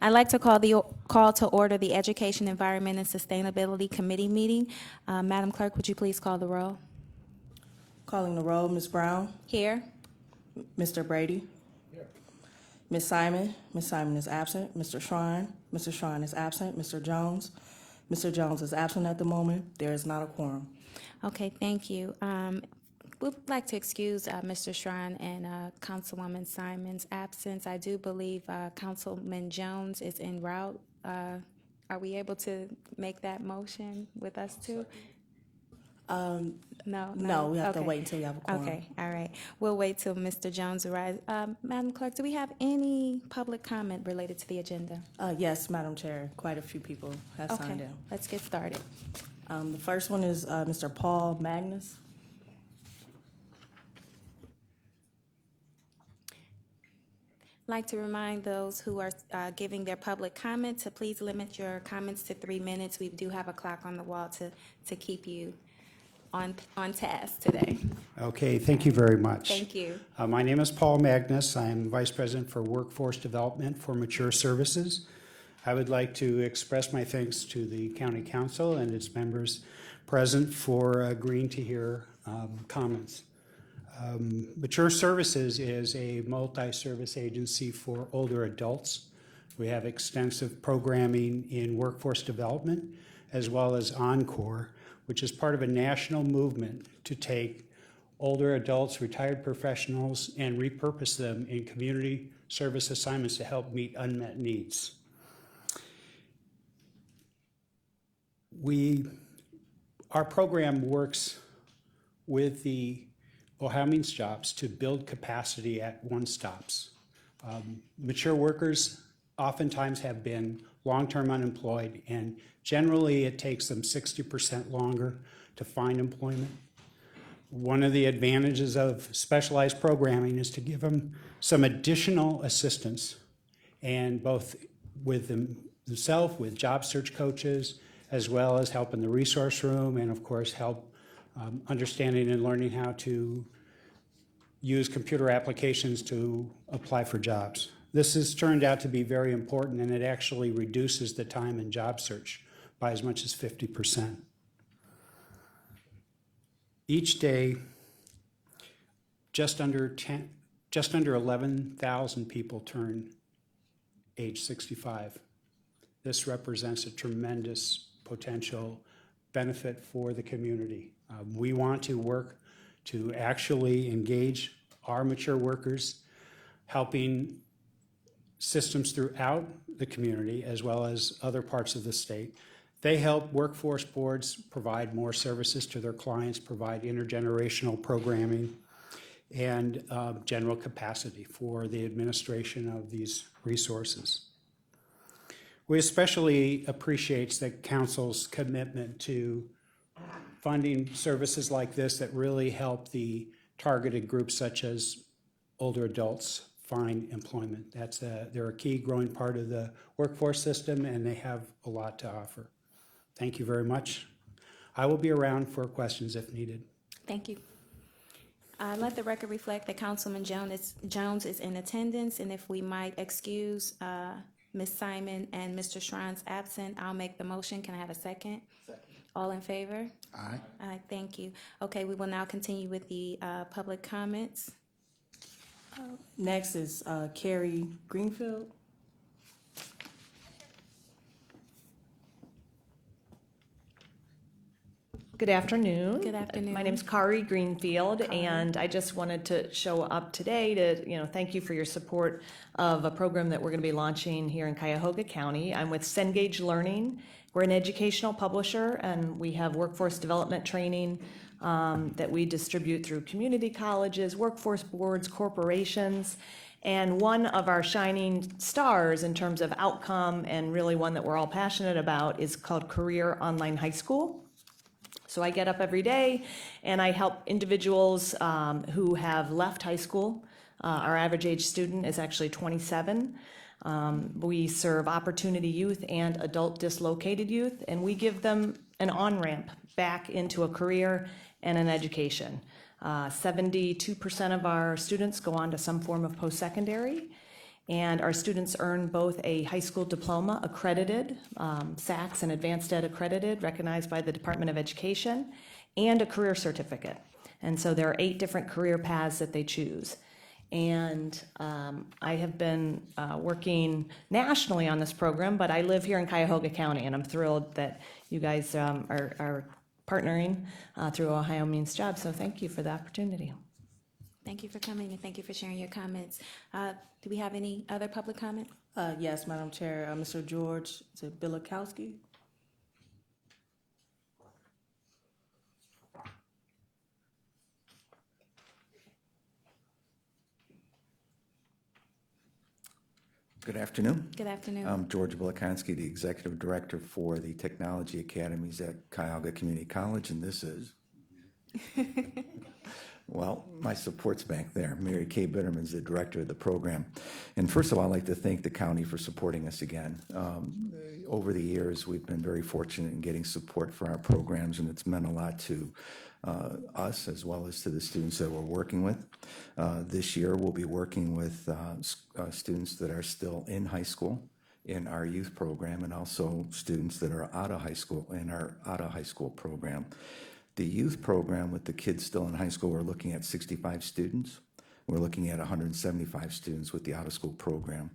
I'd like to call to order the Education, Environment, and Sustainability Committee meeting. Madam Clerk, would you please call the roll? Calling the roll, Ms. Brown. Here. Mr. Brady. Here. Ms. Simon. Ms. Simon is absent. Mr. Shrine. Mr. Shrine is absent. Mr. Jones. Mr. Jones is absent at the moment. There is not a quorum. Okay, thank you. We'd like to excuse Mr. Shrine and Councilwoman Simon's absence. I do believe Councilman Jones is en route. Are we able to make that motion with us too? No, we have okay. to wait until we have a quorum. Okay, all right. We'll wait till Mr. Jones arrives. Madam Clerk, do we have any public comment related to the agenda? Yes, Madam Chair. Quite a few people have signed in. Let's get started. The first one is Mr. Paul Magnus. I'd like to remind those who are giving their public comment to please limit your comments to 3 minutes. We do have a clock on the wall to keep you on task today. Okay, thank you very much. Thank you. My name is Paul Magnus. I'm Vice President for Workforce Development for Mature Services. I would like to express my thanks to the County Council and its members present for agreeing to hear comments. Mature Services is a multi-service agency for older adults. We have extensive programming in workforce development as well as Encore, which is part of a national movement to take older adults, retired professionals, and repurpose them in community service assignments to help meet unmet needs. Our program works with the Ohio Jobs to build capacity at one-stops. Mature workers oftentimes have been long-term unemployed, and generally it takes them 60% longer to find employment. One of the advantages of specialized programming is to give them some additional assistance, and both with themselves, with job search coaches, as well as help in the resource room, and of course help understanding and learning how to use computer applications to apply for jobs. This has turned out to be very important, and it actually reduces the time in job search by as much as 50%. Each day, just under 11,000 people turn age 65. This represents a tremendous potential benefit for the community. We want to work to actually engage our mature workers, helping systems throughout the community as well as other parts of the state. They help workforce boards provide more services to their clients, provide intergenerational programming, and general capacity for the administration of these resources. We especially appreciate the Council's commitment to funding services like this that really help the targeted groups such as older adults find employment. They're a key growing part of the workforce system, and they have a lot to offer. Thank you very much. I will be around for questions if needed. Thank you. Let the record reflect that Councilman Jones is in attendance, and if we might excuse Ms. Simon and Mr. Shrine's absent, I'll make the motion. Can I have a second? Second. All in favor? Aye. Aye, thank you. Okay, we will now continue with the public comments. Next is Carrie Greenfield. Good afternoon. Good afternoon. My name is Kari Greenfield, and I just wanted to show up today to, thank you for your support of a program that we're going to be launching here in Cuyahoga County. I'm with Cengage Learning. We're an educational publisher, and we have workforce development training that we distribute through community colleges, workforce boards, corporations. And one of our shining stars in terms of outcome, and really one that we're all passionate about, is called Career Online High School. So I get up every day and I help individuals who have left high school. Our average age student is actually 27. We serve opportunity youth and adult dislocated youth, and we give them an on-ramp back into a career and an education. 72% of our students go on to some form of post-secondary, And our students earn both a high school diploma accredited, SACS and Advanced Ed accredited, recognized by the Department of Education, and a career certificate. And so there are 8 different career paths that they choose. And I have been working nationally on this program, but I live here in Cuyahoga County, and I'm thrilled that you guys are partnering through Ohio Means Jobs. So thank you for the opportunity. Thank you for coming and thank you for sharing your comments. Do we have any other public comment? Yes, Madam Chair, Mr. George Bilikowski. Good afternoon. Good afternoon. I'm George Bilikowski, the Executive Director for the Technology Academies at Cuyahoga Community College, and this is, well, my support's back there. Mary Kay Bitterman's the Director of the program. And first of all, I'd like to thank the county for supporting us again. Over the years, we've been very fortunate in getting support for our programs, and it's meant a lot to us as well as to the students that we're working with. This year, we'll be working with students that are still in high school in our youth program, and also students that are out of high school in our out of high school program. The youth program with the kids still in high school, we're looking at 65 students. We're looking at 175 students with the out of school program.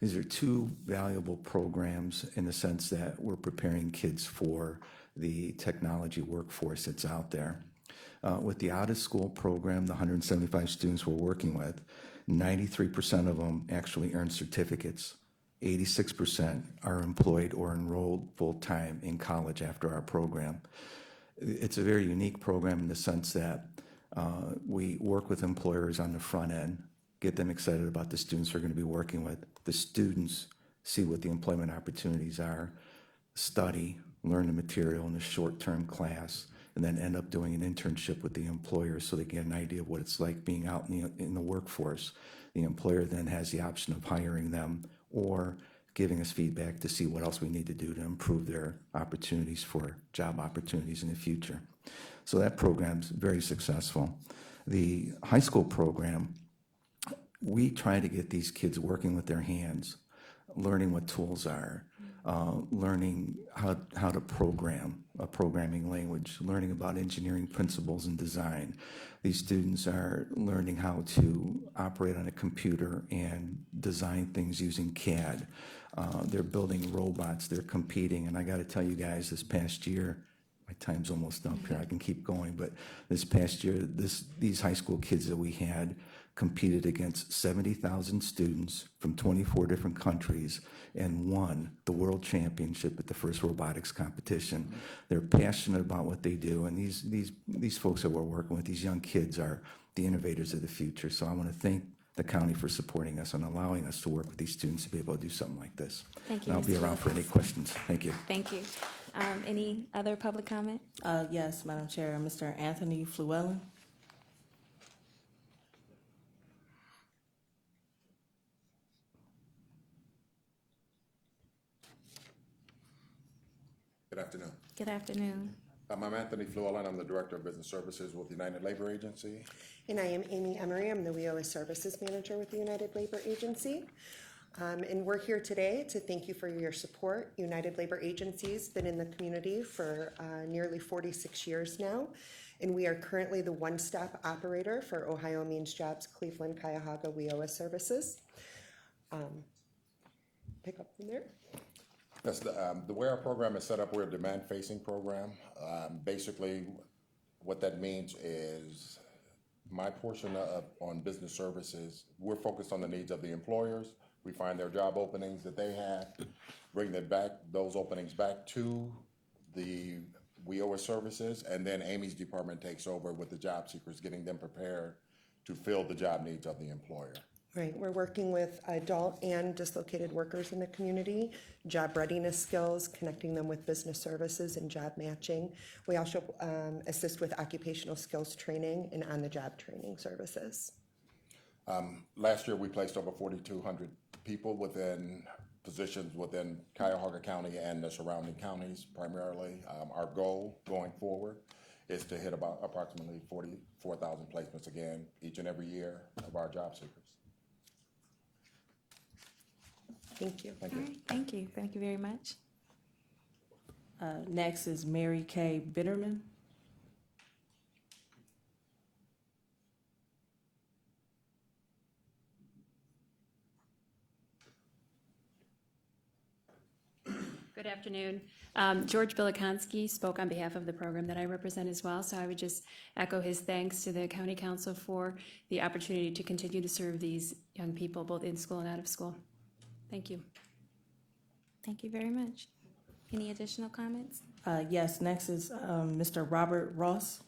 These are 2 valuable programs in the sense that we're preparing kids for the technology workforce that's out there. With the out-of-school program, the 175 students we're working with, 93% of them actually earn certificates. 86% are employed or enrolled full-time in college after our program. It's a very unique program in the sense that we work with employers on the front end, get them excited about the students we're going to be working with. The students see what the employment opportunities are, study, learn the material in a short-term class, and then end up doing an internship with the employer so they get an idea of what it's like being out in the workforce. The employer then has the option of hiring them or giving us feedback to see what else we need to do to improve their opportunities for job opportunities in the future. So that program's very successful. The high school program, we try to get these kids working with their hands, learning what tools are, learning how to program, a programming language, learning about engineering principles and design. These students are learning how to operate on a computer and design things using CAD. They're building robots, they're competing, and I got to tell you guys, this past year, my time's almost up here, I can keep going, but this past year, these high school kids that we had competed against 70,000 students from 24 different countries and won the world championship at the first robotics competition. They're passionate about what they do, and these folks that we're working with, these young kids, are the innovators of the future. So I want to thank the county for supporting us and allowing us to work with these students to be able to do something like this. Thank you, And I'll be Mr. around for any questions. Thank you. Thank you. Any other public comment? Yes, Madam Chair, Mr. Anthony Fluellen. Good afternoon. Good afternoon. I'm Anthony Fluellen. I'm the Director of Business Services with the United Labor Agency. And I am Amy Emery. I'm the WIOA Services Manager with the United Labor Agency. And we're here today to thank you for your support. United Labor Agency's been in the community for nearly 46 years now, and we are currently the one-stop operator for Ohio Means Jobs Cleveland Cuyahoga WIOA Services. Pick up from there. Yes, the way our program is set up, we're a demand-facing program. Basically, what that means is my portion on business services, we're focused on the needs of the employers. We find their job openings that they have, bring those openings back to the WIOA services, and then Amy's department takes over with the job seekers, getting them prepared to fill the job needs of the employer. Right, we're working with adult and dislocated workers in the community, job readiness skills, connecting them with business services and job matching. We also assist with occupational skills training and on-the-job training services. Last year, we placed over 4,200 people within positions within Cuyahoga County and the surrounding counties primarily. Our goal going forward is to hit about approximately 44,000 placements again each and every year of our job seekers. Thank you. All right, thank you. Thank you very much. Next is Mary Kay Bitterman. Good afternoon. George Billikonski spoke on behalf of the program that I represent as well, so I would just echo his thanks to the County Council for the opportunity to continue to serve these young people, both in school and out of school. Thank you. Thank you very much. Any additional comments? Yes, next is Mr. Robert Ross.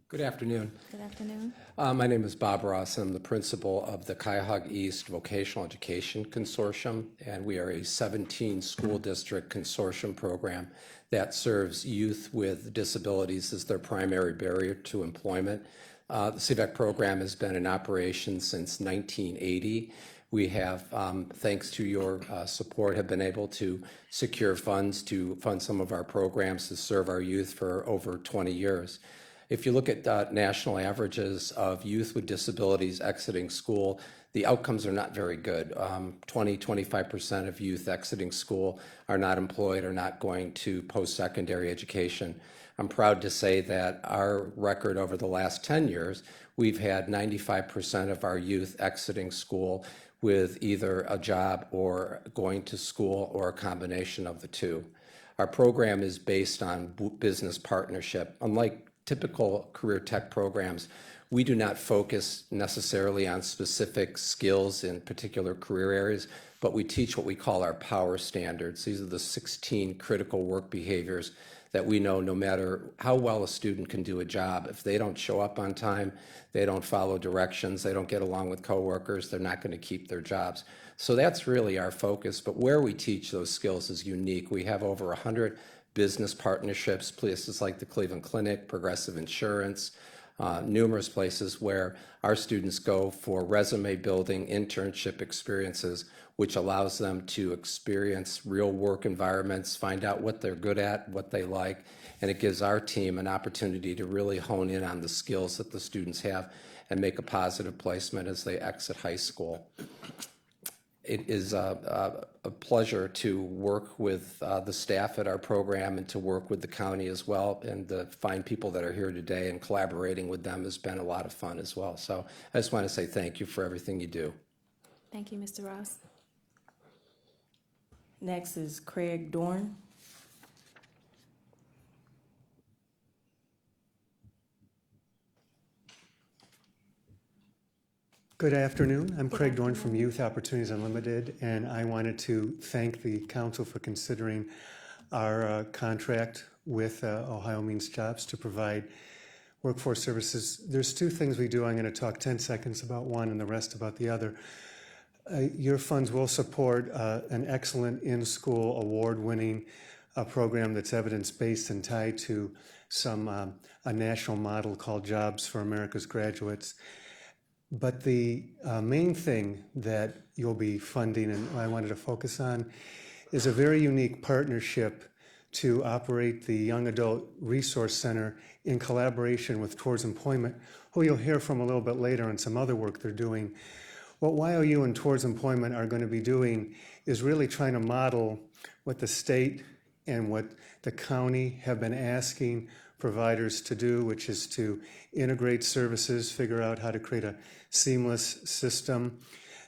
Good afternoon. Good afternoon. My name is Bob Ross. I'm the principal of the Cuyahoga East Vocational Education Consortium, and we are a 17-school district consortium program that serves youth with disabilities as their primary barrier to employment. The CVEC program has been in operation since 1980. We have, thanks to your support, have been able to secure funds to fund some of our programs to serve our youth for over 20 years. If you look at national averages of youth with disabilities exiting school, the outcomes are not very good. 25% of youth exiting school are not employed or not going to post-secondary education. I'm proud to say that our record over the last 10 years, we've had 95% of our youth exiting school with either a job or going to school or a combination of the two. Our program is based on business partnership. Unlike typical career tech programs, we do not focus necessarily on specific skills in particular career areas, but we teach what we call our power standards. These are the 16 critical work behaviors that we know no matter how well a student can do a job, if they don't show up on time, they don't follow directions, they don't get along with coworkers, they're not going to keep their jobs. So that's really our focus, but where we teach those skills is unique. We have over 100 business partnerships, places like the Cleveland Clinic, Progressive Insurance, numerous places where our students go for resume building, internship experiences, which allows them to experience real work environments, find out what they're good at, what they like, and it gives our team an opportunity to really hone in on the skills that the students have and make a positive placement as they exit high school. It is a pleasure to work with the staff at our program and to work with the county as well, and the fine people that are here today, and collaborating with them has been a lot of fun as well. So I just want to say thank you for everything you do. Thank you, Mr. Ross. Next is Craig Dorn. Good afternoon. I'm Craig Dorn from Youth Opportunities Unlimited, and I wanted to thank the council for considering our contract with Ohio Means Jobs to provide workforce services. There's two things we do. I'm going to talk 10 seconds about one and the rest about the other. Your funds will support an excellent in-school award-winning program that's evidence-based and tied to a national model called Jobs for America's Graduates. But the main thing that you'll be funding, and I wanted to focus on, is a very unique partnership to operate the Young Adult Resource Center in collaboration with Towards Employment, who you'll hear from a little bit later on some other work they're doing. What YOU and Towards Employment are going to be doing is really trying to model what the state and what the county have been asking providers to do, which is to integrate services, figure out how to create a seamless system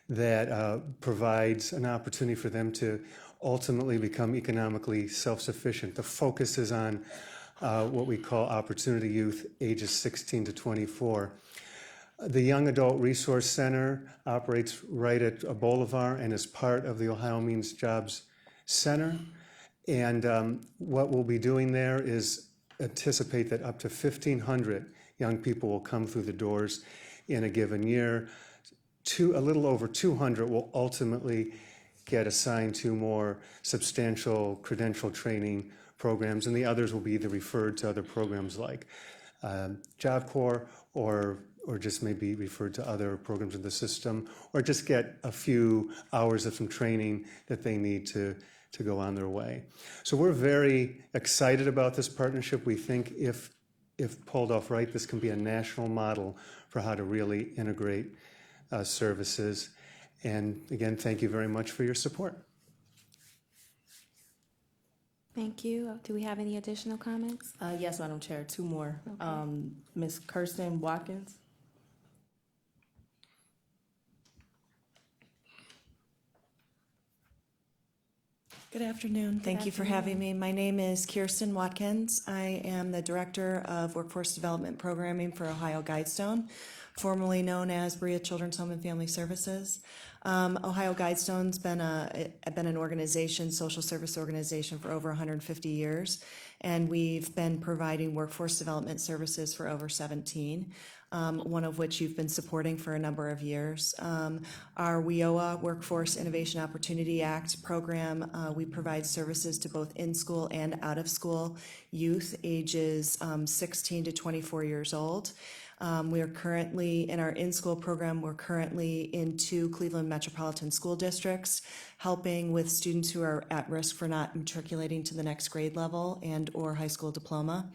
that provides an opportunity for them to ultimately become economically self-sufficient. The focus is on what we call opportunity youth, ages 16 to 24. The Young Adult Resource Center operates right at a boulevard and is part of the Ohio Means Jobs Center. And what we'll be doing there is anticipate that up to 1,500 young people will come through the doors in a given year. A little over 200 will ultimately get assigned to more substantial credential training programs, and the others will be either referred to other programs like Job Corps or just maybe referred to other programs in the system, or just get a few hours of some training that they need to go on their way. So we're very excited about this partnership. We think if pulled off right, this can be a national model for how to really integrate services. And again, thank you very much for your support. Thank you. Do we have any additional comments? Yes, Madam Chair, two more. Ms. Kirsten Watkins. Good afternoon. Thank you for having me. My name is Kirsten Watkins. I am the Director of Workforce Development Programming for Ohio Guidestone, formerly known as Berea Children's Home and Family Services. Ohio Guidestone's been an organization, social service organization, for over 150 years, and we've been providing workforce development services for over 17. One of which you've been supporting for a number of years. Our WIOA, Workforce Innovation Opportunity Act program, we provide services to both in-school and out-of-school youth ages 16 to 24 years old. We are currently, in our in-school program, we're currently in 2 Cleveland Metropolitan School Districts, helping with students who are at risk for not matriculating to the next grade level and or high school diploma.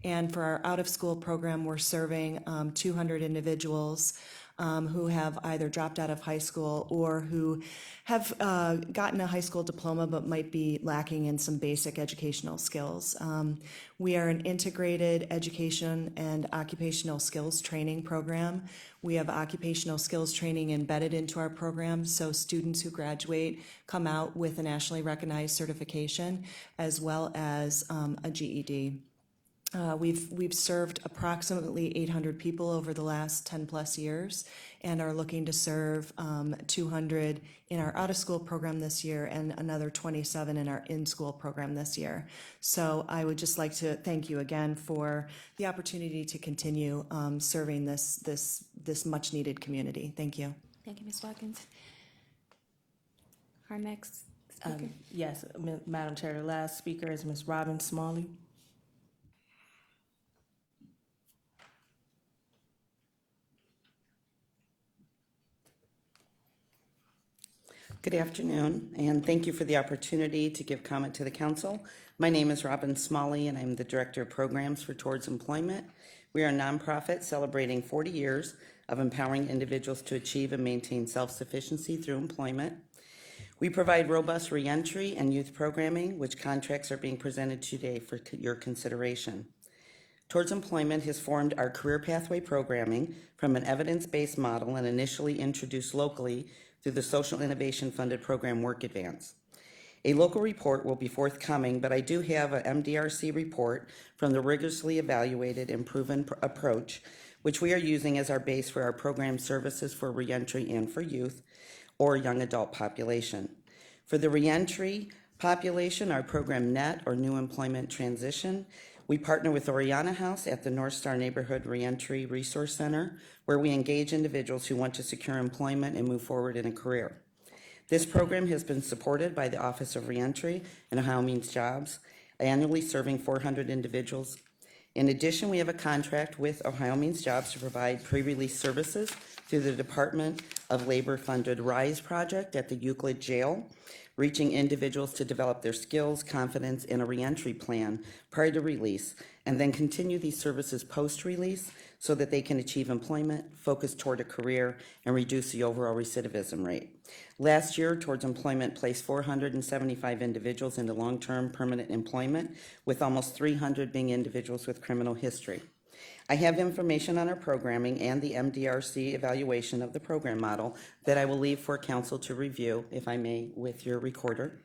And for our out-of-school program, we're serving 200 individuals who have either dropped out of high school or who have gotten a high school diploma but might be lacking in some basic educational skills. We are an integrated education and occupational skills training program. We have occupational skills training embedded into our program, so students who graduate come out with a nationally recognized certification as well as a GED. We've served approximately 800 people over the last 10 plus years and are looking to serve 200 in our out-of-school program this year and another 27 in our in-school program this year. So I would just like to thank you again for the opportunity to continue serving this much-needed community. Thank you. Thank you, Ms. Watkins. Our next speaker. Yes, Madam Chair, the last speaker is Ms. Robin Smalley. Good afternoon, and thank you for the opportunity to give comment to the council. My name is Robin Smalley, and I'm the Director of Programs for Towards Employment. We are a nonprofit celebrating 40 years of empowering individuals to achieve and maintain self-sufficiency through employment. We provide robust reentry and youth programming, which contracts are being presented today for your consideration. Towards Employment has formed our career pathway programming from an evidence-based model and initially introduced locally through the Social Innovation Funded Program Work Advance. A local report will be forthcoming, but I do have an MDRC report from the rigorously evaluated and proven approach, which we are using as our base for our program services for reentry and for youth or young adult population. For the reentry population, our program NET, or New Employment Transition, we partner with Oriana House at the North Star Neighborhood Reentry Resource Center, where we engage individuals who want to secure employment and move forward in a career. This program has been supported by the Office of Reentry and Ohio Means Jobs, annually serving 400 individuals. In addition, we have a contract with Ohio Means Jobs to provide pre-release services through the Department of Labor-funded RISE project at the Euclid Jail, reaching individuals to develop their skills, confidence, and a reentry plan prior to release, and then continue these services post-release so that they can achieve employment, focus toward a career, and reduce the overall recidivism rate. Last year, Towards Employment placed 475 individuals into long-term permanent employment, with almost 300 being individuals with criminal history. I have information on our programming and the MDRC evaluation of the program model that I will leave for council to review, if I may, with your recorder.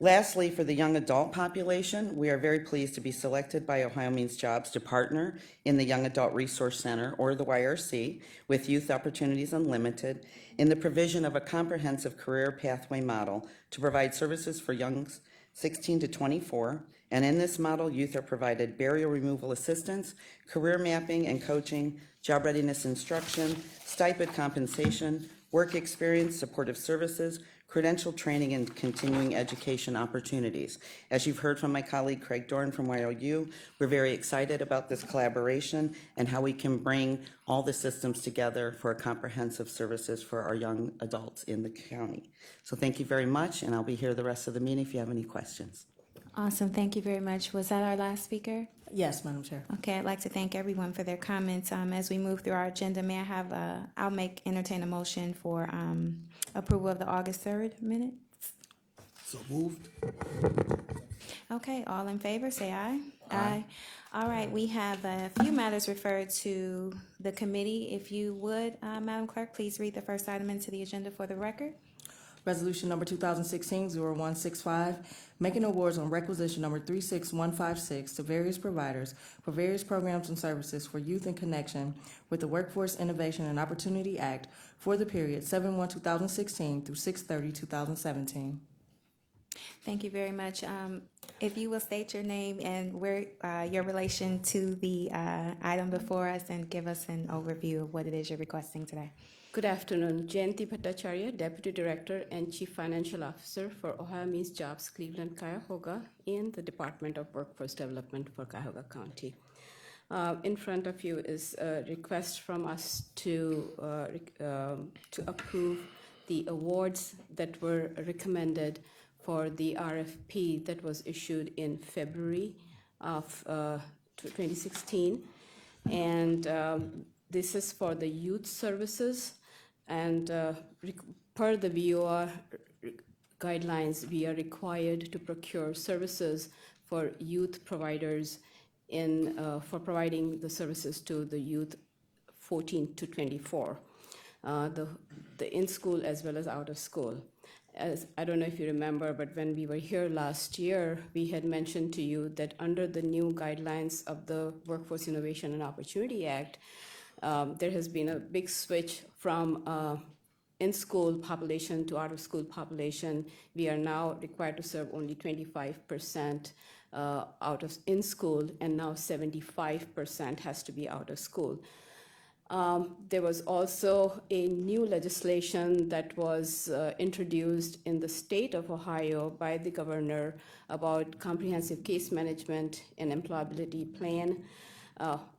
Lastly, for the young adult population, we are very pleased to be selected by Ohio Means Jobs to partner in the Young Adult Resource Center, or the YRC, with Youth Opportunities Unlimited in the provision of a comprehensive career pathway model to provide services for youngs 16 to 24. And in this model, youth are provided barrier removal assistance, career mapping and coaching, job readiness instruction, stipend compensation, work experience, supportive services, credential training, and continuing education opportunities. As you've heard from my colleague Craig Dorn from YOU, we're very excited about this collaboration and how we can bring all the systems together for comprehensive services for our young adults in the county. So thank you very much, and I'll be here the rest of the meeting if you have any questions. Awesome, thank you very much. Was that our last speaker? Yes, Madam Chair. Okay, I'd like to thank everyone for their comments. As we move through our agenda, may I have, entertain a motion for approval of the August 3rd minutes? So moved. Okay, all in favor, say aye. Aye. All right, we have a few matters referred to the committee. If you would, Madam Clerk, please read the first item into the agenda for the record. Resolution number 2016-0165, making awards on requisition number 36156 to various providers for various programs and services for youth in connection with the Workforce Innovation and Opportunity Act for the period 7/1/2016 through 6/30/2017. Thank you very much. If you will state your name and where your relation to the item before us, and give us an overview of what it is you're requesting today. Good afternoon. Jayanti Bhattacharya, Deputy Director and Chief Financial Officer for Ohio Means Jobs, Cleveland, Cuyahoga, and the Department of Workforce Development for Cuyahoga County. In front of you is a request from us to approve the awards that were recommended for the RFP that was issued in February of 2016. And this is for the youth services. And per the VOA guidelines, we are required to procure services for youth providers for providing the services to the youth 14 to 24, the in-school as well as out-of-school. As I don't know if you remember, but when we were here last year, we had mentioned to you that under the new guidelines of the Workforce Innovation and Opportunity Act, there has been a big switch from in-school population to out-of-school population. We are now required to serve only 25% out of in-school, and now 75% has to be out of school. There was also a new legislation that was introduced in the state of Ohio by the governor about comprehensive case management and employability plan,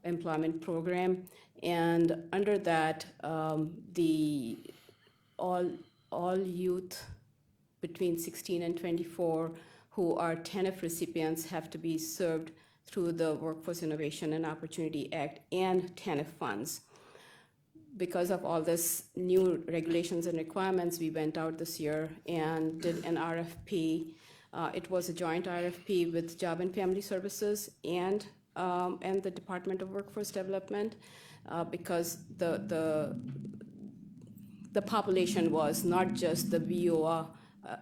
employment program. And under that, all youth between 16 and 24 who are TANF recipients have to be served through the Workforce Innovation and Opportunity Act and TANF funds. Because of all this new regulations and requirements, we went out this year and did an RFP. It was a joint RFP with Job and Family Services and the Department of Workforce Development, because the population was not just the VOA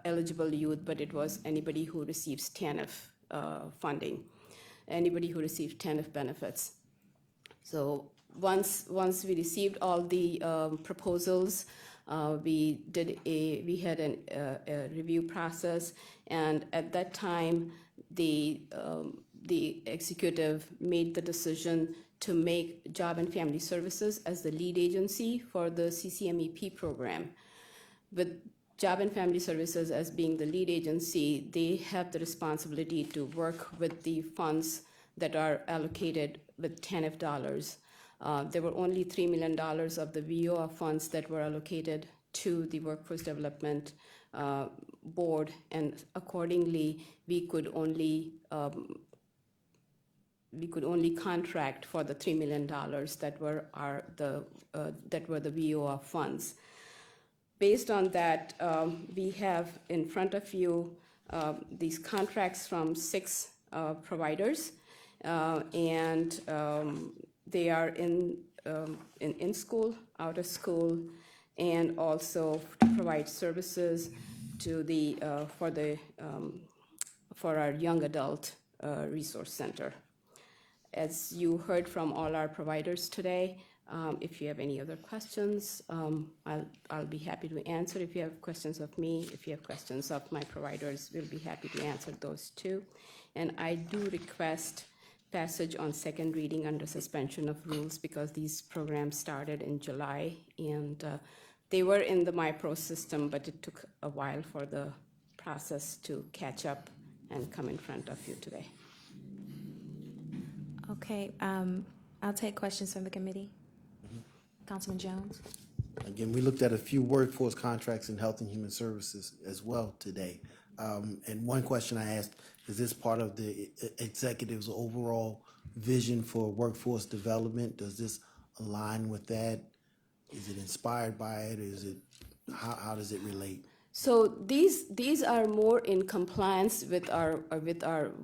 eligible youth, but it was anybody who receives TANF funding, anybody who receives TANF benefits. So once we received all the proposals, we had a review process, and at that time, the executive made the decision to make Job and Family Services as the lead agency for the CCMEP program. With Job and Family Services as being the lead agency, they have the responsibility to work with the funds that are allocated with TANF dollars. There were only $3 million of the VOA funds that were allocated to the Workforce Development Board, and accordingly, we could only contract for the $3 million that were the VOA funds. Based on that, we have in front of you these contracts from 6 providers, and they are in school, out of school, and also to provide services to for our young adult resource center. As you heard from all our providers today, if you have any other questions, I'll be happy to answer. If you have questions of me, if you have questions of my providers, we'll be happy to answer those too. And I do request passage on second reading under suspension of rules, because these programs started in July, and they were in the MyPro system, but it took a while for the process to catch up and come in front of you today. Okay, I'll take questions from the committee. Councilman Jones? Again, we looked at a few workforce contracts in Health and Human Services as well today. And one question I asked, is this part of the executive's overall vision for workforce development? Does this align with that? Is it inspired by it? Is it, how does it relate? So these are more in compliance with our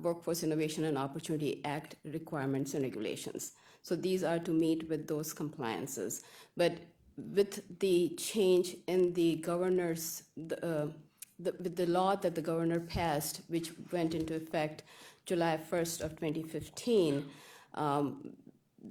Workforce Innovation and Opportunity Act requirements and regulations. So these are to meet with those compliances. But with the change in the governor's with the law that the governor passed, which went into effect July 1st of 2015,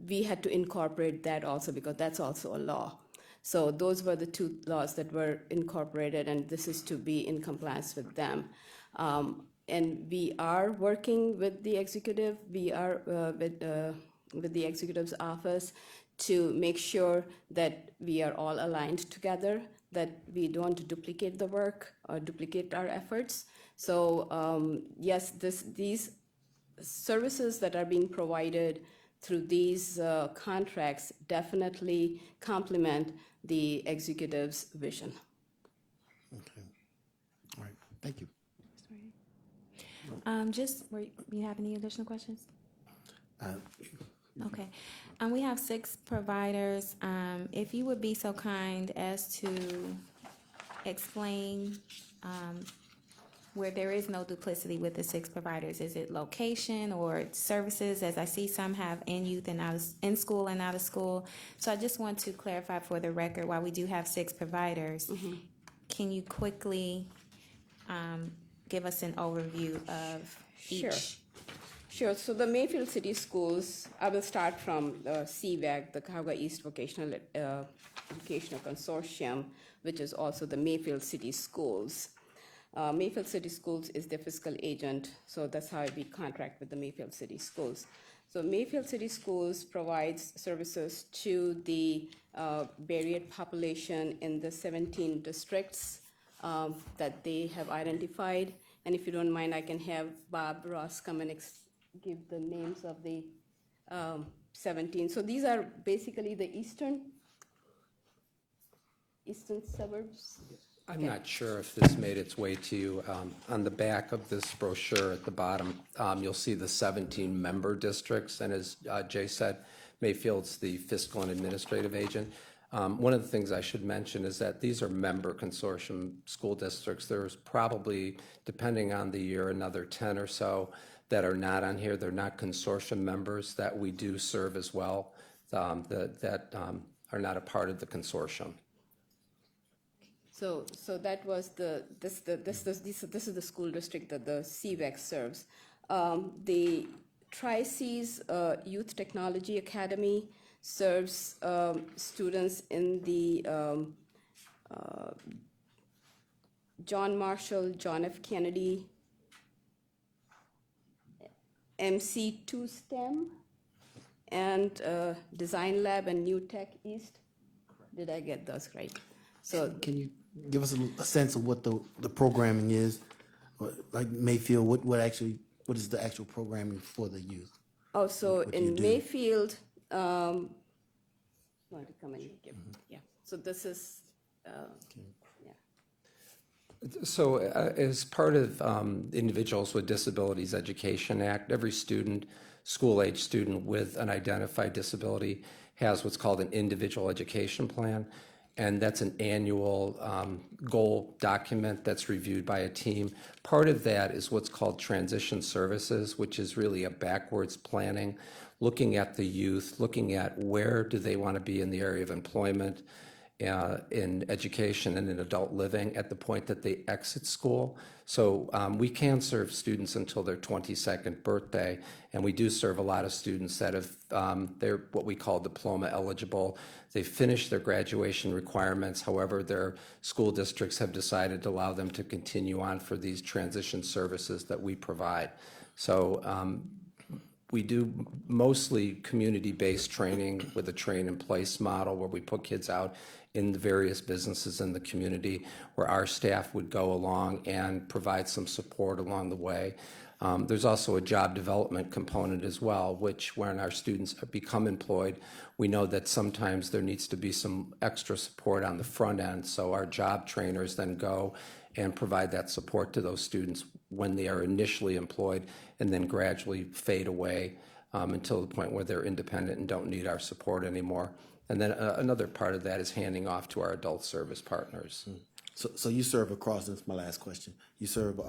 we had to incorporate that also because that's also a law. So those were the two laws that were incorporated, and this is to be in compliance with them. And we are working with the executive. We are with the executive's office to make sure that we are all aligned together, that we don't duplicate the work or duplicate our efforts. So yes, these services that are being provided through these contracts definitely complement the executive's vision. Okay. All right. Thank you. You have any additional questions? Okay. We have 6 providers. If you would be so kind as to explain where there is no duplicity with the 6 providers. Is it location or services? As I see some have in youth and in school and out of school. So I just want to clarify for the record, while we do have 6 providers, can you quickly give us an overview of each? Sure. So the Mayfield City Schools, I will start from the CVAC, the Cuyahoga East Vocational Educational Consortium, which is also the Mayfield City Schools. Mayfield City Schools is the fiscal agent, so that's how we contract with the Mayfield City Schools. So Mayfield City Schools provides services to the varied population in the 17 districts that they have identified. And if you don't mind, I can have Bob Ross come and give the names of the 17. So these are basically the eastern suburbs. I'm not sure if this made its way to you. On the back of this brochure at the bottom, you'll see the 17 member districts. And as Jay said, Mayfield's the fiscal and administrative agent. One of the things I should mention is that these are member consortium school districts. There's probably, depending on the year, another 10 or so that are not on here. They're not consortium members that we do serve as well, that are not a part of the consortium. So that was this is the school district that the CVAC serves. The Tri-Seas Youth Technology Academy serves students in the John Marshall, John F. Kennedy, MC2 STEM, and Design Lab and New Tech East. Did I get those right? So can you give us a sense of what the programming is? Like Mayfield, what is the actual programming for the youth? Oh, so in Mayfield, want to come and give, yeah. So this is, So as part of Individuals with Disabilities Education Act, every student, school-age student with an identified disability has what's called an individual education plan. And that's an annual goal document that's reviewed by a team. Part of that is what's called transition services, which is really a backwards planning, looking at the youth, looking at where do they want to be in the area of employment, in education and in adult living at the point that they exit school. So we can serve students until their 22nd birthday, and we do serve a lot of students that have, they're what we call diploma eligible. They've finished their graduation requirements. However, their school districts have decided to allow them to continue on for these transition services that we provide. So we do mostly community-based training with a train-in-place model where we put kids out in the various businesses in the community where our staff would go along and provide some support along the way. There's also a job development component as well, which when our students become employed, we know that sometimes there needs to be some extra support on the front end. So our job trainers then go and provide that support to those students when they are initially employed and then gradually fade away until the point where they're independent and don't need our support anymore. And then another part of that is handing off to our adult service partners. So you serve across, this is my last question, you serve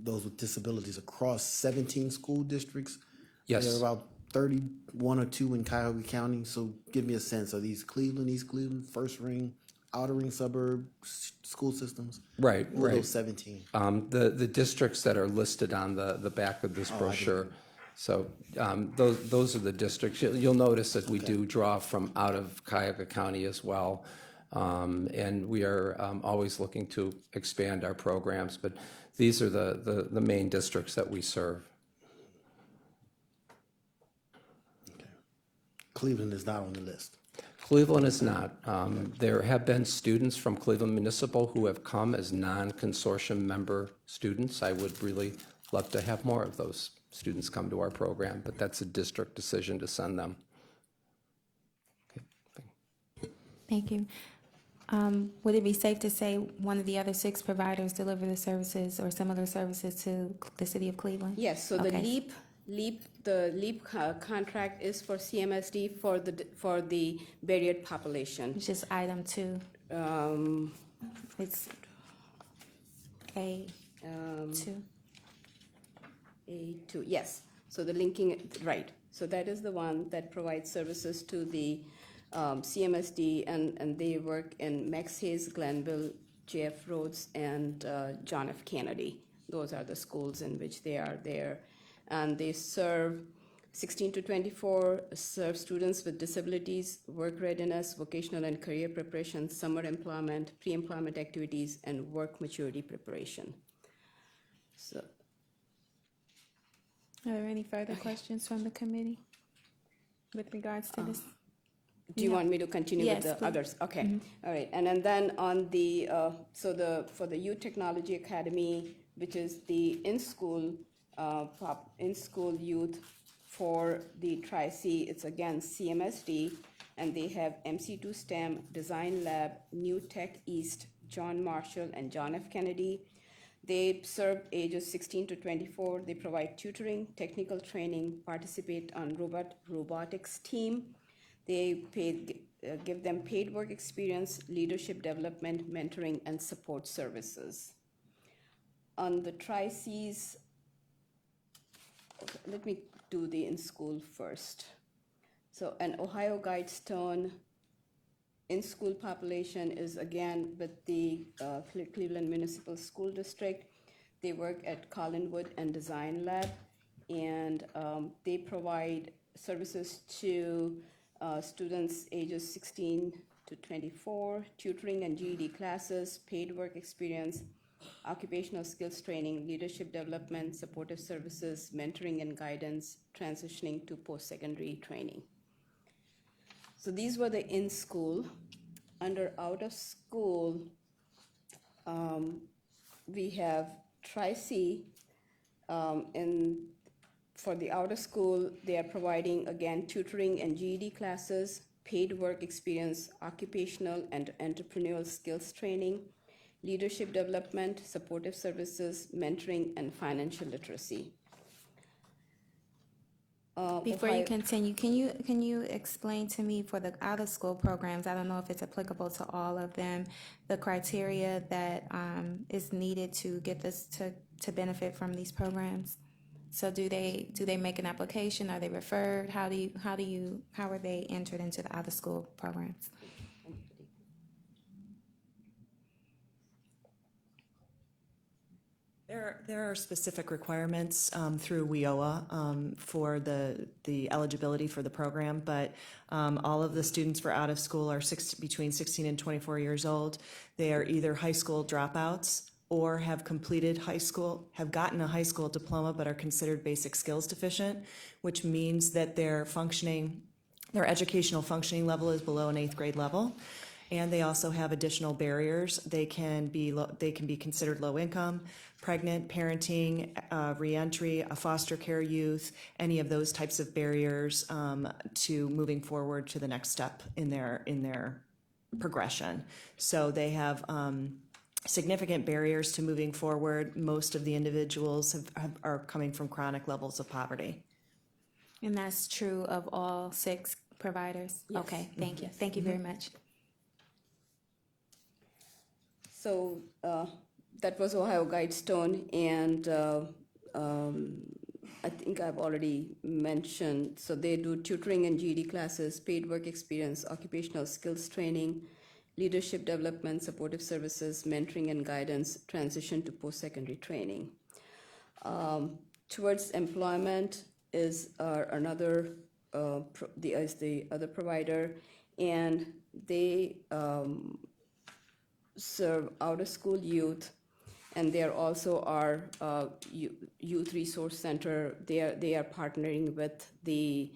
those with disabilities across 17 school districts? Yes. There are about 31 or 2 in Cuyahoga County, so give me a sense, are these Cleveland, East Cleveland, first ring, outer ring suburb school systems? Right, Who are right. those 17? The districts that are listed on the back of this brochure. So those are the districts. You'll notice that we do draw from out of Cuyahoga County as well. And we are always looking to expand our programs, but these are the main districts that we serve. Cleveland is not on the list. Cleveland is not. There have been students from Cleveland Municipal who have come as non-consortium member students. I would really love to have more of those students come to our program, but that's a district decision to send them. Thank you. Would it be safe to say one of the other 6 providers deliver the services or similar services to the city of Cleveland? Yes, so the Okay. LEAP contract is for CMSD for the barrier population. It's just item 2. It's A2. A2, yes. So the linking, right. So that is the one that provides services to the CMSD, and they work in Max Hayes, Glenville, JF Rhodes, and John F. Kennedy. Those are the schools in which they are there. And they serve 16 to 24, serve students with disabilities, work readiness, vocational and career preparation, summer employment, pre-employment activities, and work maturity preparation. So. Are there any further questions from the committee with regards to this? Do you want me to continue Yes, with the please. others? Okay, all right. And then on the, for the Youth Technology Academy, which is the in-school youth for the Tri-C, it's again CMSD, and they have MC2 STEM, Design Lab, New Tech East, John Marshall, and John F. Kennedy. They serve ages 16 to 24. They provide tutoring, technical training, participate on robotics team. They give them paid work experience, leadership development, mentoring, and support services. On the Tri-Cs, let me do the in-school first. So an Ohio Guidestone in-school population is again with the Cleveland Municipal School District. They work at Collinwood and Design Lab, and they provide services to students ages 16 to 24, tutoring and GED classes, paid work experience, occupational skills training, leadership development, supportive services, mentoring and guidance, transitioning to post-secondary training. So these were the in-school. Under out-of-school, we have Tri-C. For the out-of-school, they are providing, again, tutoring and GED classes, paid work experience, occupational and entrepreneurial skills training, leadership development, supportive services, mentoring, and financial literacy. Before you continue, can you explain to me for the out-of-school programs, I don't know if it's applicable to all of them, the criteria that is needed to get this to benefit from these programs? So do they make an application? Are they referred? How are they entered into the out-of-school programs? There are specific requirements through WIOA for the eligibility for the program, but all of the students for out of school are between 16 and 24 years old. They are either high school dropouts or have completed high school, have gotten a high school diploma, but are considered basic skills deficient, which means that their educational functioning level is below an 8th grade level. And they also have additional barriers. They can be considered low income, pregnant, parenting, reentry, a foster care youth, any of those types of barriers to moving forward to the next step in their progression. So they have significant barriers to moving forward. Most of the individuals are coming from chronic levels of poverty. And that's true of all 6 providers? Yes. Okay, thank you. Thank you very much. So that was Ohio Guidestone, and I think I've already mentioned, so they do tutoring and GED classes, paid work experience, occupational skills training, leadership development, supportive services, mentoring and guidance, transition to post-secondary training. Towards Employment is another is the other provider, and they serve out-of-school youth, and they are also our youth resource center. They are partnering with the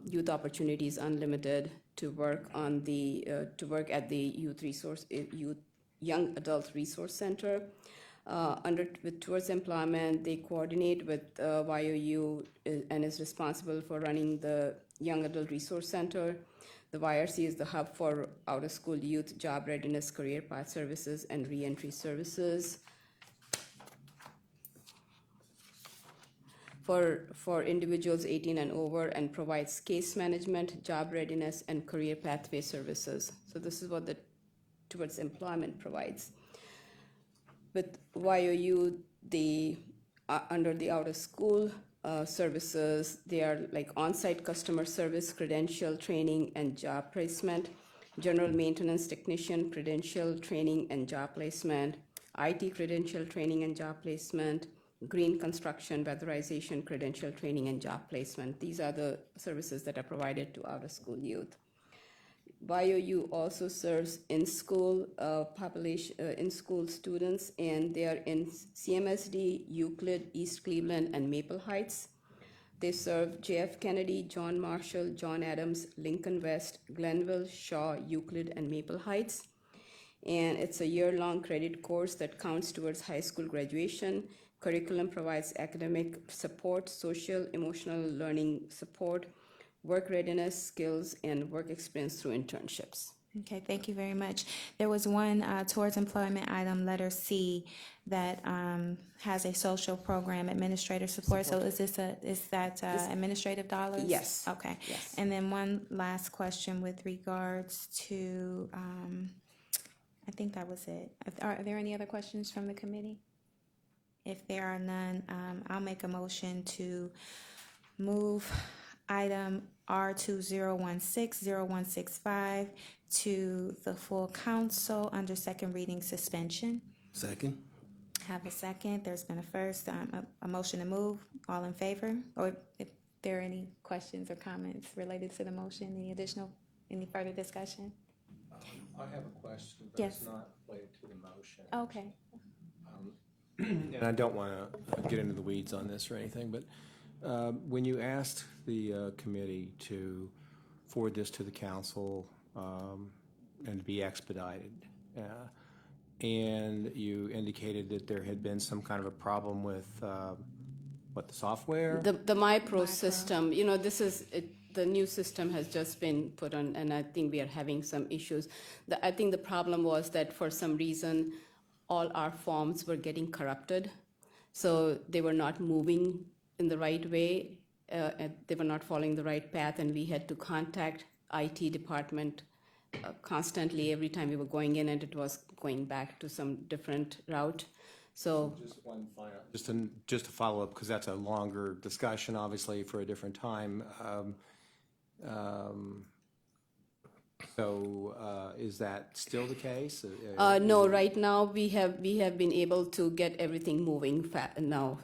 Youth Opportunities Unlimited to work on the at the Young Adult Resource Center. Towards Employment, they coordinate with YOU and is responsible for running the Young Adult Resource Center. The YRC is the hub for out-of-school youth, job readiness, career path services, and reentry services. For individuals 18 and over, and provides case management, job readiness, and career pathway services. So this is what the Towards Employment provides. With YOU, under the out-of-school services, they are like on-site customer service, credential training, and job placement, general maintenance technician, credential training and job placement, IT credential training and job placement, green construction, weatherization, credential training, and job placement. These are the services that are provided to out-of-school youth. YOU also serves in-school in-school students, and they are in CMSD, Euclid, East Cleveland, and Maple Heights. They serve JF Kennedy, John Marshall, John Adams, Lincoln West, Glenville, Shaw, Euclid, and Maple Heights. And it's a year-long credit course that counts towards high school graduation. Curriculum provides academic support, social, emotional learning support, work readiness, skills, and work experience through internships. Okay, thank you very much. There was one Towards Employment item, letter C, that has a social program administrator support. So is that administrative dollars? Yes. Okay. Yes. And then one last question with regards to, I think that was it. Are there any other questions from the committee? If there are none, I'll make a motion to move item R20160165 to the full council under second reading suspension. Second. Have a second. There's been a first, a motion to move. All in favor? Or if there are any questions or comments related to the motion, any further discussion? I have a question, but Yes. it's not related to the motion. Okay. And I don't want to get into the weeds on this or anything, but when you asked the committee to forward this to the council and to be expedited, and you indicated that there had been some kind of a problem with the software? The MyPro system, this is, the new system has just been put on, and I think we are having some issues. I think the problem was that for some reason, all our forms were getting corrupted. So they were not moving in the right way. They were not following the right path, and we had to contact IT department constantly every time we were going in, and it was going back to some different route. So just one final, just to follow up, because that's a longer discussion, obviously, for a different time. So is that still the case? No, right now we have been able to get everything moving now.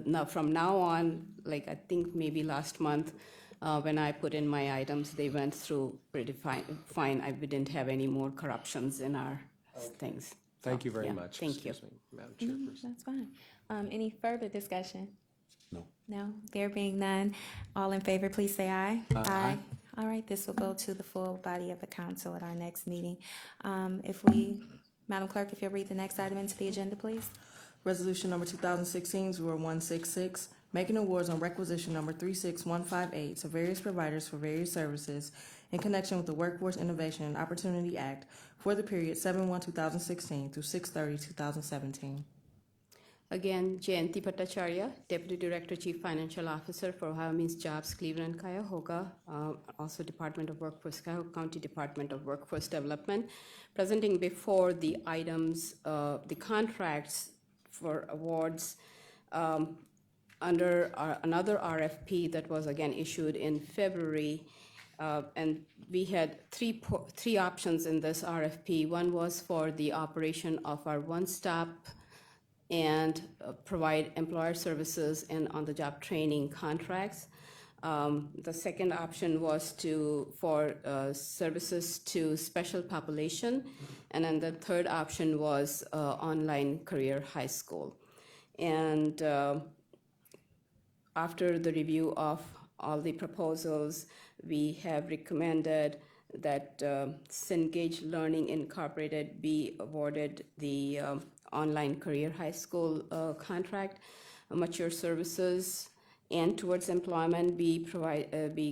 Now from now on, like I think maybe last month, when I put in my items, they went through pretty fine. We didn't have any more corruptions in our things. Thank you very Yeah, much. thank you. Excuse me, Madam Chairperson. That's fine. Any further discussion? No? There being none, all in favor, please say aye. Aye. All right, this will go to the full body of the council at our next meeting. Madam Clerk, if you'll read the next item into the agenda, please. Resolution number 2016-0166, making awards on requisition number 36158 to various providers for various services in connection with the Workforce Innovation and Opportunity Act for the period 7/1/2016 through 6/30/2017. Again, Jayanti Bhattacharya, Deputy Director, Chief Financial Officer for Ohio Means Jobs, Cleveland, Cuyahoga, also Department of Workforce, Cuyahoga County Department of Workforce Development, presenting before the items, the contracts for awards under another RFP that was again issued in February. And we had three options in this RFP. One was for the operation of our one-stop and provide employer services and on-the-job training contracts. The second option was for services to special population, and then the third option was online career high school. And after the review of all the proposals, we have recommended that Cengage Learning Incorporated be awarded the online career high school contract. Mature Services and Towards Employment be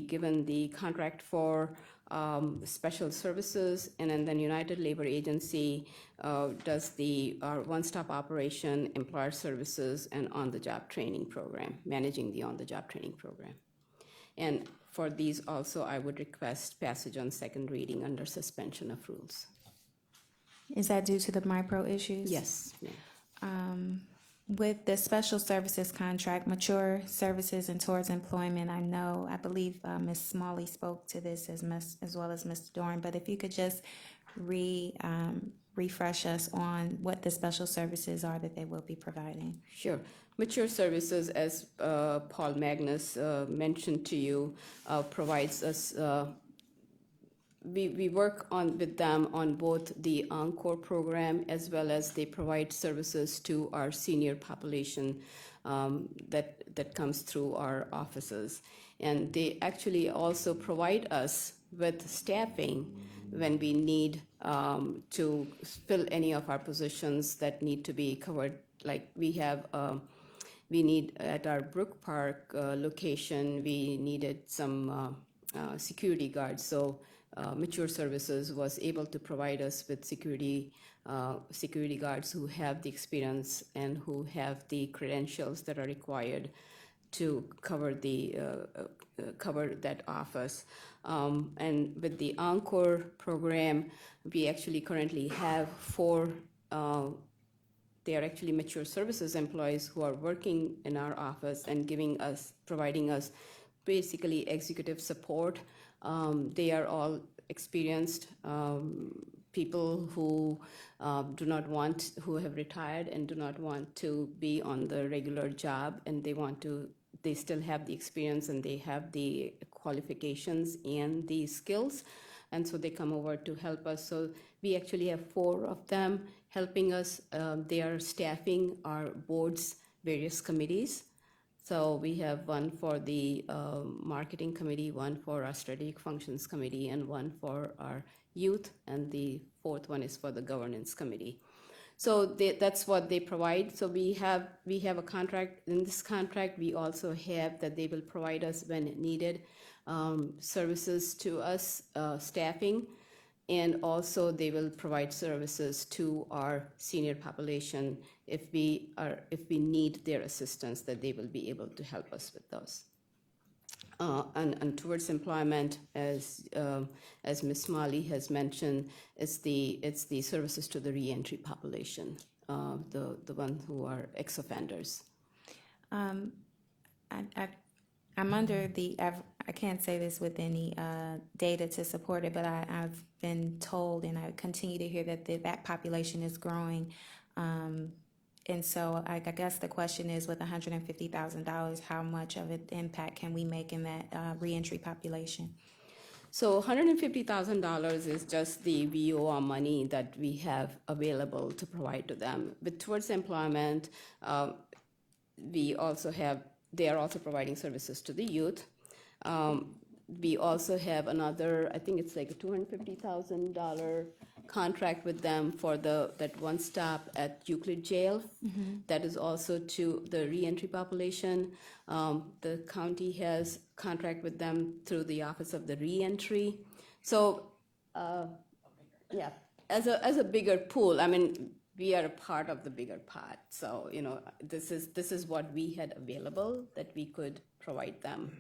given the contract for special services, and then United Labor Agency does our one-stop operation, employer services, and on-the-job training program, managing the on-the-job training program. And for these also, I would request passage on second reading under suspension of rules. Is that due to the MIPRO issues? Yes. With the special services contract, Mature Services and Towards Employment, I believe Ms. Smalley spoke to this as well as Mr. Dorn, but if you could just refresh us on what the special services are that they will be providing. Sure. Mature Services, as Paul Magnus mentioned to you, provides us, we work with them on both the Encore program as well as they provide services to our senior population that comes through our offices. And they actually also provide us with staffing when we need to fill any of our positions that need to be covered. Like we need at our Brook Park location, we needed some security guards. So Mature Services was able to provide us with security guards who have the experience and who have the credentials that are required to cover that office. And with the Encore program, we actually currently have 4. They are actually Mature Services employees who are working in our office and providing us basically executive support. They are all experienced people who who have retired and do not want to be on the regular job, and they still have the experience and they have the qualifications and the skills, and so they come over to help us. So we actually have 4 of them helping us. They are staffing our board's various committees. So we have one for the marketing committee, one for our strategic functions committee, and one for our youth, and the 4th one is for the governance committee. So that's what they provide. So we have a contract. In this contract, we also have that they will provide us when needed services to us, staffing, and also they will provide services to our senior population if we need their assistance, that they will be able to help us with those. And Towards Employment, as Ms. Smalley has mentioned, it's the services to the reentry population, the ones who are ex-offenders. I'm under I can't say this with any data to support it, but I've been told, and I continue to hear that population is growing. And so I guess the question is, with $150,000, how much of an impact can we make in that reentry population? So $150,000 is just the VOA money that we have available to provide to them. But Towards Employment, we also have they are also providing services to the youth. We also have another, I think it's like a $250,000 contract with them for that one stop at Euclid Jail. That is also to the reentry population. The county has contract with them through the Office of the Reentry. So, yeah, as a bigger pool, I mean, we are a part of the bigger pot. So, this is what we had available that we could provide them.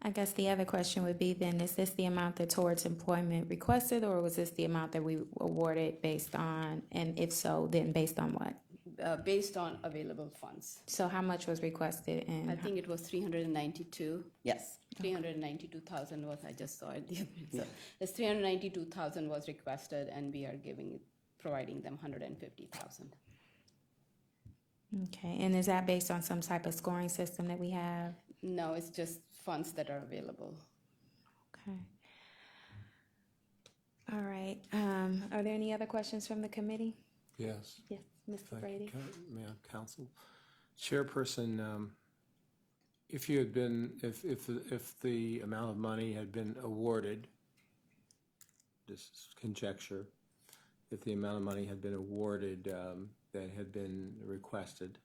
I guess the other question would be then, is this the amount that Towards Employment requested, or was this the amount that we awarded based on, and if so, then based on what? Based on available funds. So how much was requested I and? think it was 392. Yes. 392,000 was, I just saw it the other day. So it's 392,000 was requested, and we are providing them 150,000. Okay, and is that based on some type of scoring system that we have? No, it's just funds that are available. Okay. All right, are there any other questions from the committee? Yes. Yes, Mr. Brady. Mayor, Council. Chairperson, if you had been, if the amount of money had been awarded, this is conjecture, if the amount of money had been awarded that had been requested,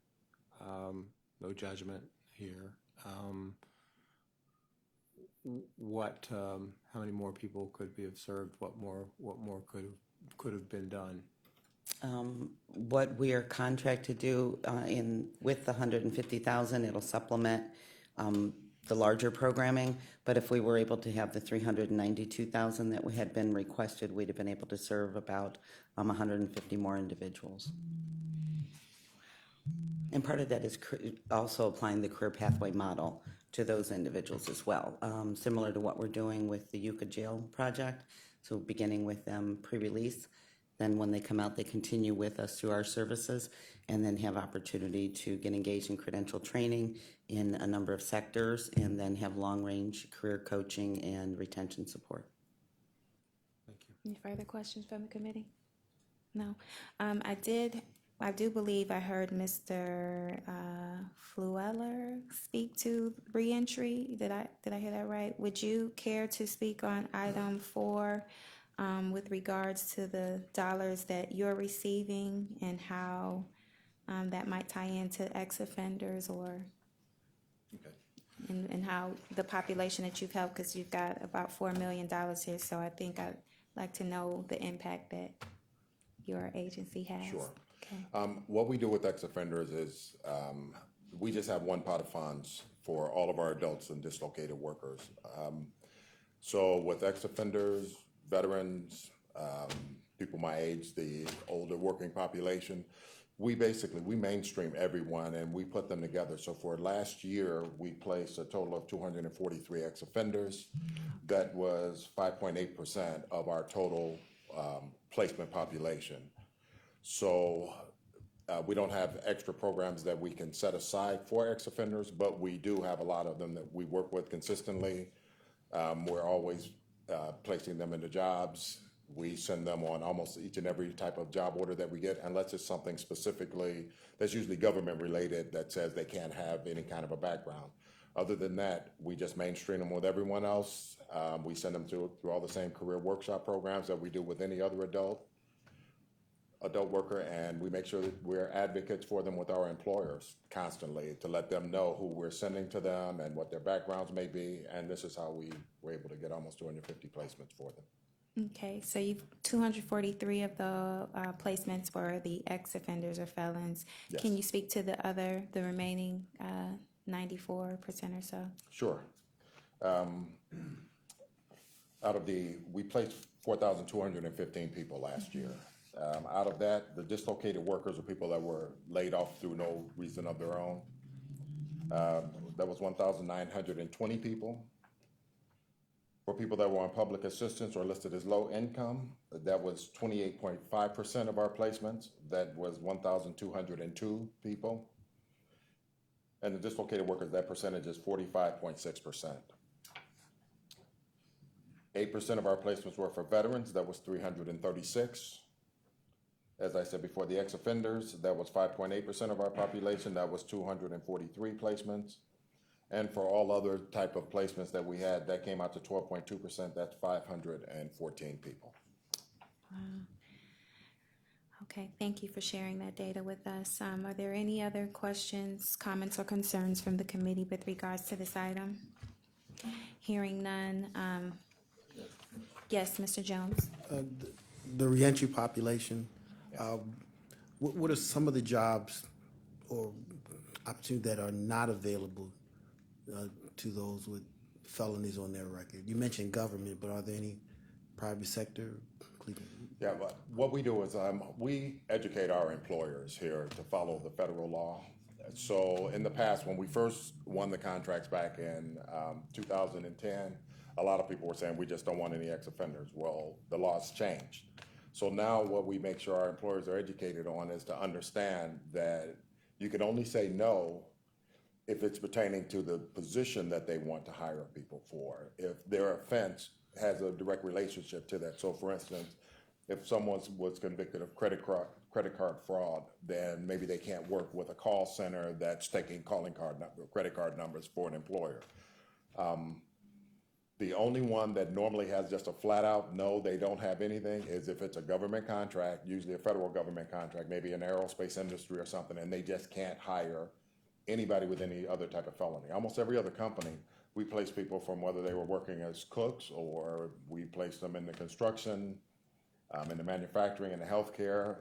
no judgment here, how many more people could be observed? What more could have been done? What we are contracted to do with the 150,000, it'll supplement the larger programming. But if we were able to have the 392,000 that had been requested, we'd have been able to serve about 150 more individuals. And part of that is also applying the career pathway model to those individuals as well, similar to what we're doing with the Yucca Jail project. So beginning with them pre-release, then when they come out, they continue with us through our services and then have opportunity to get engaged in credential training in a number of sectors and then have long-range career coaching and retention support. Thank you. Any further questions from the committee? No. I do believe I heard Mr. Flueller speak to reentry. Did I hear that right? Would you care to speak on item 4 with regards to the dollars that you're receiving and how that might tie into ex-offenders or and how the population that you've helped, because you've got about $4 million here, so I think I'd like to know the impact that your agency has. Sure. Okay. What we do with ex-offenders is we just have one pot of funds for all of our adults and dislocated workers. So with ex-offenders, veterans, people my age, the older working population, we mainstream everyone and we put them together. So for last year, we placed a total of 243 ex-offenders. That was 5.8% of our total placement population. So we don't have extra programs that we can set aside for ex-offenders, but we do have a lot of them that we work with consistently. We're always placing them into jobs. We send them on almost each and every type of job order that we get, unless it's something specifically that's usually government related that says they can't have any kind of a background. Other than that, we just mainstream them with everyone else. We send them through all the same career workshop programs that we do with any other adult worker, and we make sure that we're advocates for them with our employers constantly to let them know who we're sending to them and what their backgrounds may be, and this is how we were able to get almost 250 placements for them. Okay, so you've 243 of the placements for the ex-offenders or felons. Yes. Can you speak to the remaining 94% or so? Sure. We placed 4,215 people last year. Out of that, the dislocated workers are people that were laid off through no reason of their own. That was 1,920 people. For people that were on public assistance or listed as low income, that was 28.5% of our placements. That was 1,202 people. And the dislocated workers, that percentage is 45.6%. 8% of our placements were for veterans. That was 336. As I said before, the ex-offenders, that was 5.8% of our population. That was 243 placements. And for all other type of placements that we had, that came out to 12.2%. That's 514 people. Okay, thank you for sharing that data with us. Are there any other questions, comments, or concerns from the committee with regards to this item? Hearing none. Yes, Mr. Jones? The reentry population, what are some of the jobs or opportunities that are not available to those with felonies on their record? You mentioned government, but are there any private sector? Yeah, but what we do is we educate our employers here to follow the federal law. So in the past, when we first won the contracts back in 2010, a lot of people were saying we just don't want any ex-offenders. Well, the law's changed. So now what we make sure our employers are educated on is to understand that you can only say no if it's pertaining to the position that they want to hire people for, if their offense has a direct relationship to that. So for instance, if someone was convicted of credit card fraud, then maybe they can't work with a call center that's taking credit card numbers for an employer. The only one that normally has just a flat out no, they don't have anything, is if it's a government contract, usually a federal government contract, maybe an aerospace industry or something, and they just can't hire anybody with any other type of felony. Almost every other company, we place people from whether they were working as cooks or we place them in the construction, in the manufacturing, in the healthcare.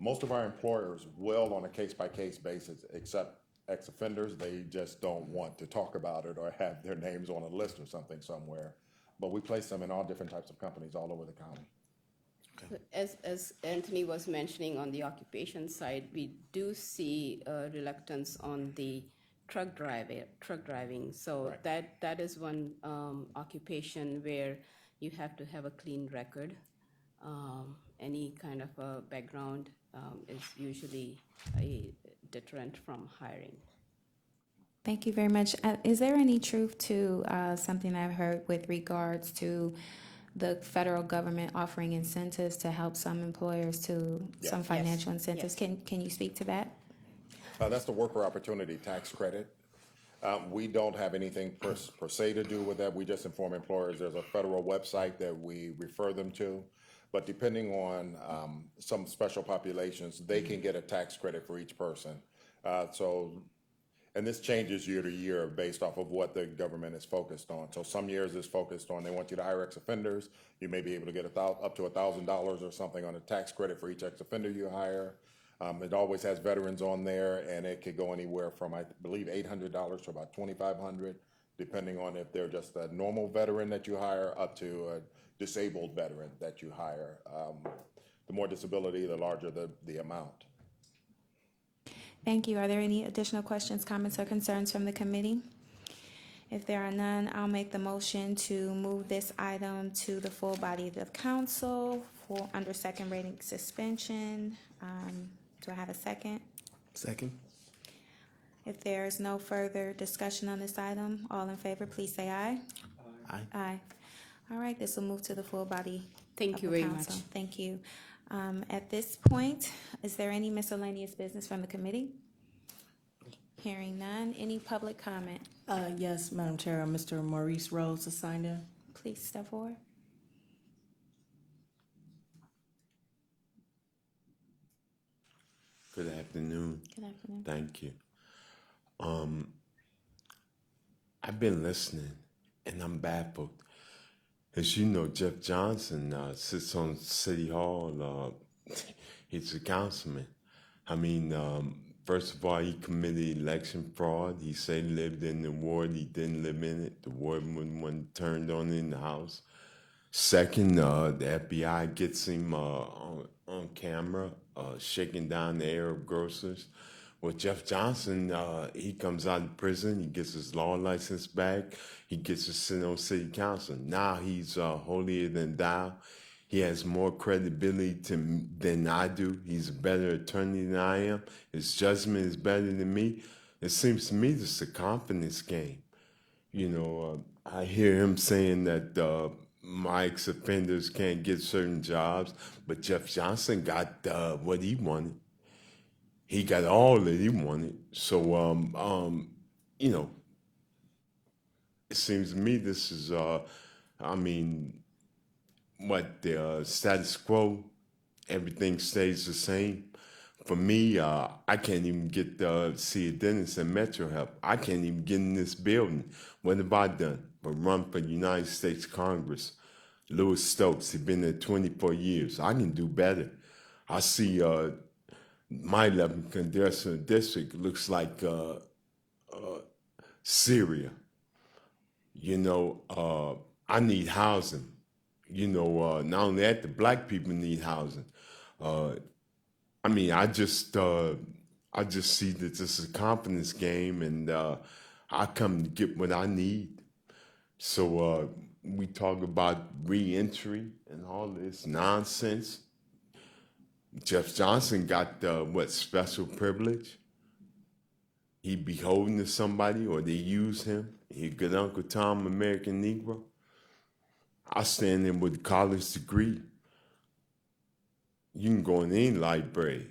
Most of our employers will, on a case-by-case basis, accept ex-offenders. They just don't want to talk about it or have their names on a list or something somewhere. But we place them in all different types of companies all over the county. As Anthony was mentioning on the occupation side, we do see a reluctance on the truck driving. So that is one occupation where you have to have a clean record. Any kind of a background is usually a deterrent from hiring. Thank you very much. Is there any truth to something I've heard with regards to the federal government offering incentives to help some employers to some financial incentives? Can you speak to that? That's the worker opportunity tax credit. We don't have anything per se to do with that. We just inform employers there's a federal website that we refer them to. But depending on some special populations, they can get a tax credit for each person. And this changes year to year based off of what the government is focused on. So some years it's focused on they want you to hire ex-offenders. You may be able to get up to $1,000 or something on a tax credit for each ex-offender you hire. It always has veterans on there, and it could go anywhere from, I believe, $800 to about $2,500, depending on if they're just a normal veteran that you hire up to a disabled veteran that you hire. The more disability, the larger the amount. Thank you. Are there any additional questions, comments, or concerns from the committee? If there are none, I'll make the motion to move this item to the full body of the council for under second reading suspension. Do I have a second? Second. If there is no further discussion on this item, all in favor, please say aye. Aye. Aye. All right, this will move to the full body. Thank you very much. Thank you. At this point, is there any miscellaneous business from the committee? Hearing none. Any public comment? Yes, Madam Chair, Mr. Maurice Rose is signed in. Please step forward. Good afternoon. Good afternoon. Thank you. I've been listening, and I'm baffled. As you know, Jeff Johnson sits on City Hall. He's a councilman. I mean, first of all, he committed election fraud. He said he lived in the ward. He didn't live in it. The ward one turned on in the house. Second, the FBI gets him on camera shaking down the Arab grocers. Well, Jeff Johnson, he comes out of prison. He gets his law license back. He gets to sit on city council. Now he's holier than thou. He has more credibility than I do. He's a better attorney than I am. His judgment is better than me. It seems to me this is a confidence game. You know, I hear him saying that my ex-offenders can't get certain jobs, but Jeff Johnson got what he wanted. He got all that he wanted. So, you know, it seems to me this is, I mean, what, the status quo, everything stays the same. For me, I can't even get to see a dentist in Metro Health. I can't even get in this building. What have I done? But run for United States Congress. Louis Stokes, he's been there 24 years. I can do better. I see my 11th congressional district looks like Syria. You know, I need housing. You know, not only that, the black people need housing. I mean, I just see that this is a confidence game, and I come to get what I need. So we talk about reentry and all this nonsense. Jeff Johnson got what, special privilege? He beholden to somebody, or they use him. He good Uncle Tom, American Negro. I stand there with a college degree. You can go in any library,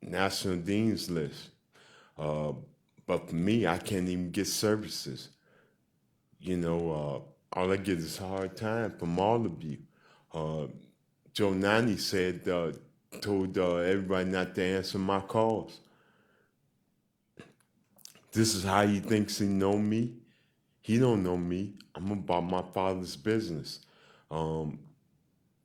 National Dean's List. But for me, I can't even get services. You know, all I get is a hard time from all of you. Joe Nani said, told everybody not to answer my calls. This is how he thinks he know me. He don't know me. I'm about my father's business. You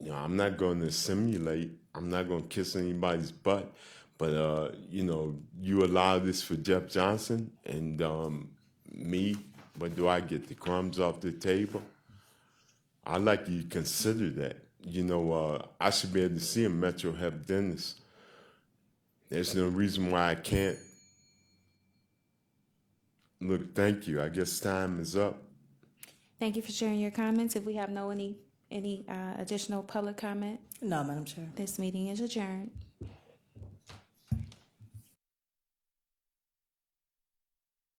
know, I'm not going to simulate. I'm not going to kiss anybody's butt. But, you know, you allow this for Jeff Johnson and me, what do I get? The crumbs off the table? I'd like you to consider that. You know, I should be able to see a Metro Health dentist. There's no reason why I can't. Look, thank you. I guess time is up. Thank you for sharing your comments. If we have any additional public comment, No, Madam Chair. this meeting is adjourned.